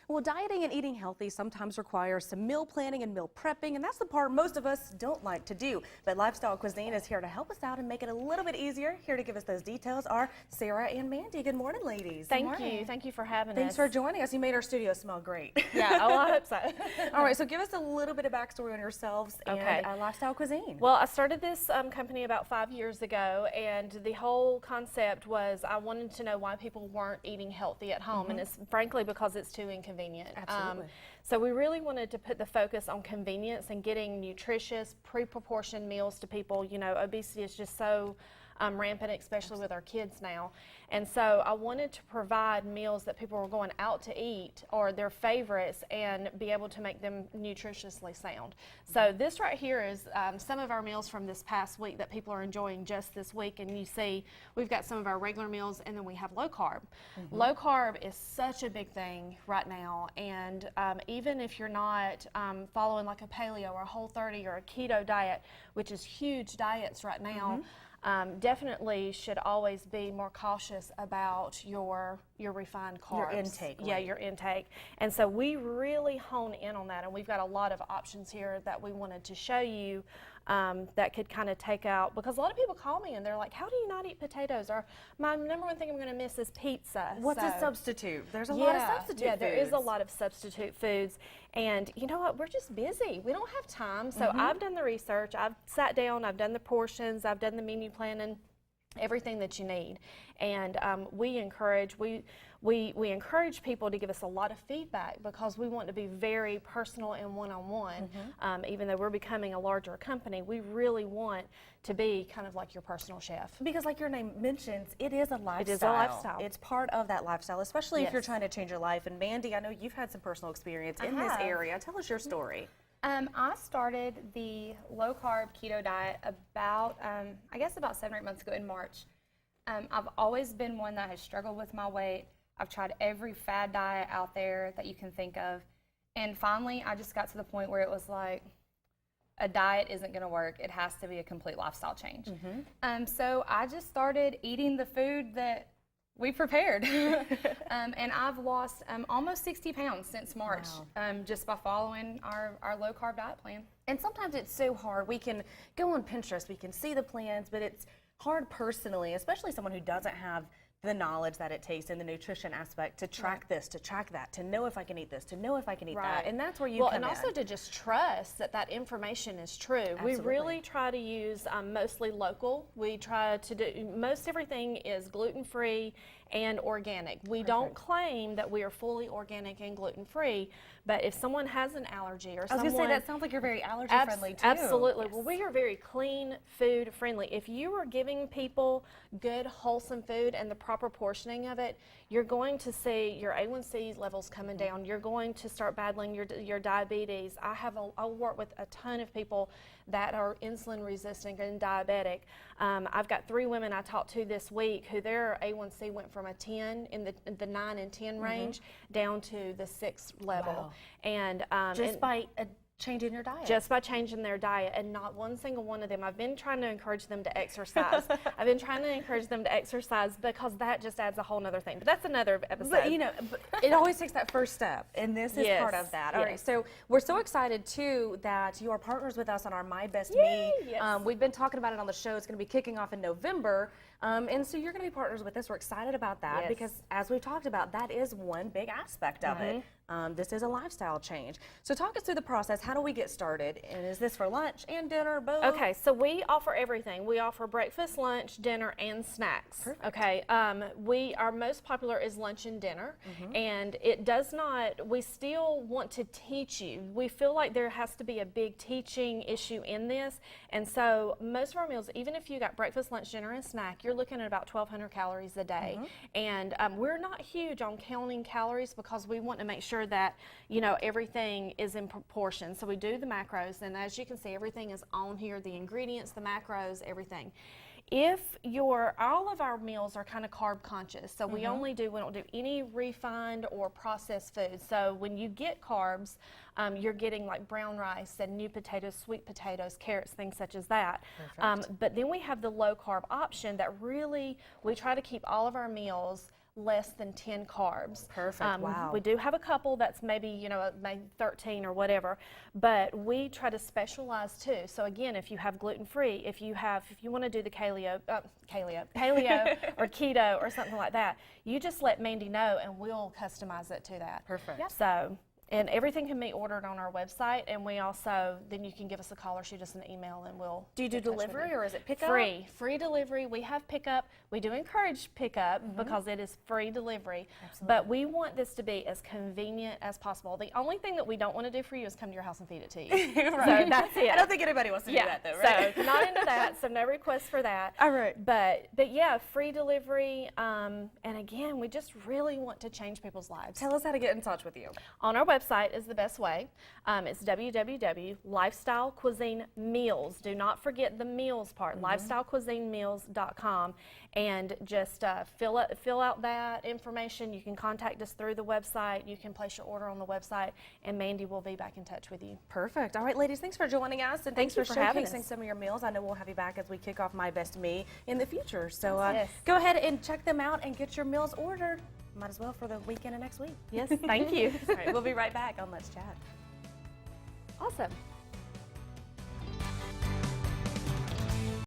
Well, dieting and eating healthy sometimes requires some meal planning and meal prepping, and that's the part most of us don't like to do. But Lifestyle Cuisine is here to help us out and make it a little bit easier. Here to give us those details are Sarah and Mandy. Good morning, ladies. Thank you. Thank you for having us. Thanks for joining us. You made our studio smell great. Yeah, oh, I hope so. All right, so give us a little bit of backstory on yourselves Okay. and Lifestyle Cuisine. Well, I started this company about 5 years ago, and the whole concept was I wanted to know why people weren't eating healthy at home, and it's frankly because it's too inconvenient. Absolutely. So we really wanted to put the focus on convenience and getting nutritious, pre-proportioned meals to people. You know, obesity is just so rampant, especially with our kids now. And so I wanted to provide meals that people were going out to eat or their favorites and be able to make them nutritiously sound. So this right here is some of our meals from this past week that people are enjoying just this week. And you see we've got some of our regular meals, and then we have low carb. Low carb is such a big thing right now, and even if you're not following like a paleo or a Whole30 or a keto diet, which is huge diets right now, definitely should always be more cautious about your refined carbs. Your intake. Yeah, right. your intake. And so we really hone in on that, and we've got a lot of options here that we wanted to show you that could kind of take out, because a lot of people call me and they're like, how do you not eat potatoes? Or my number one thing I'm going to miss is pizza. What's a substitute? There's a lot of substitute Yeah, there is a foods. lot of substitute foods. And you know what? We're just busy. We don't have time. So I've done the research. I've sat down. I've done the portions. I've done the menu planning, everything that you need. And we encourage people to give us a lot of feedback, because we want to be very personal and one-on-one. Even though we're becoming a larger company, we really want to be kind of like your personal chef. Because like your name mentions, it is a lifestyle. It is a lifestyle. It's part of that lifestyle, especially if you're Yes. trying to change your life. And Mandy, I know you've had some personal experience in this have. area. Tell us your story. I started the low carb keto diet about, I guess about 7 or 8 months ago in March. I've always been one that has struggled with my weight. I've tried every fad diet out there that you can think of. And finally, I just got to the point where it was like, a diet isn't going to work. It has to be a complete lifestyle change. So I just started eating the food that we prepared. And I've lost almost 60 pounds since March, just by following our low carb diet plan. And sometimes it's so hard. We can go on Pinterest, we can see the plans, but it's hard personally, especially someone who doesn't have the knowledge that it takes in the nutrition aspect to track this, to track that, to know if I can eat this, to know if I can eat that. And that's where you come and in. also to just trust that that information is true. Absolutely. We really try to use mostly local. We try to do, most everything is gluten-free and organic. We don't claim that we are fully organic and gluten-free, but if someone has an allergy or I was going to say, that sounds like you're very allergy friendly too. Absolutely. Well, we are very clean food friendly. If you are giving people good, wholesome food and the proper portioning of it, you're going to see your A1C levels coming down. You're going to start battling your diabetes. I work with a ton of people that are insulin resistant and diabetic. I've got 3 women I talked to this week who their A1C went from a 10 in the 9 and 10 range down to the 6 level. Wow. And Just by changing your diet. just by changing their diet, and not one single one of them. I've been trying to encourage them to exercise. I've been trying to encourage them to exercise, because that just adds a whole nother thing. But that's another episode. But you know, it always takes that first step, and this is part Yes, of that. All right, yes. so we're so excited too that you are partners with us on our My Best Yay, Me. yes. We've been talking about it on the show. It's going to be kicking off in November, and so you're going to be partners with us. We're excited about that Yes. because, as we've talked about, that is one big aspect of it. This is a lifestyle change. So talk us through the process. How do we get started? And is this for lunch and dinner, both? Okay, so we offer everything. We offer breakfast, lunch, dinner, and snacks. Perfect. Okay, our most popular is lunch and dinner, and it does not, we still want to teach you. We feel like there has to be a big teaching issue in this, and so most of our meals, even if you got breakfast, lunch, dinner, and snack, you're looking at about 1,200 calories a day. And we're not huge on counting calories, because we want to make sure that, you know, everything is in proportion. So we do the macros, and as you can see, everything is on here, the ingredients, the macros, everything. If all of our meals are kind of carb conscious, so we don't do any refined or processed foods. So when you get carbs, you're getting like brown rice and new potatoes, sweet potatoes, carrots, things such as that. But then we have the low carb option that really, we try to keep all of our meals less than 10 carbs. Perfect, wow. We do have a couple that's maybe, maybe 13 or whatever, but we try to specialize too. So again, if you have gluten-free, if you want to do the paleo or keto or something like that, you just let Mandy know and we'll customize it to that. Perfect. Yep. So, and everything can be ordered on our website, and we also, then you can give us a call or shoot us an email and we'll Do you do get in touch with delivery you. or is it pickup? Free delivery. We have pickup. We do encourage pickup because it is free delivery. Absolutely. But we want this to be as convenient as possible. The only thing that we don't want to do for you is come to your house and feed it to you. Right. So that's it. I don't think anybody wants to do that though, right? So not into that. So no requests for that. All right. But yeah, free delivery. And again, we just really want to change people's lives. Tell us how to get in touch with you. On our website is the best way. It's www.lifestylecuisinemeals. Do not forget the meals part, lifestylecuisinemeals.com, and just fill out that information. You can contact us through the website. You can place your order on the website, and Mandy will be back in touch with you. Perfect. All right, ladies, thanks for joining us, and thanks you for for having showcasing us. some of your meals. I know we'll have you back as we kick off My Best Me in the future. So Yes. go ahead and check them out and get your meals ordered. Might as well for the weekend of next week. Yes, thank you. All right, we'll be right back on Let's Chat. Awesome.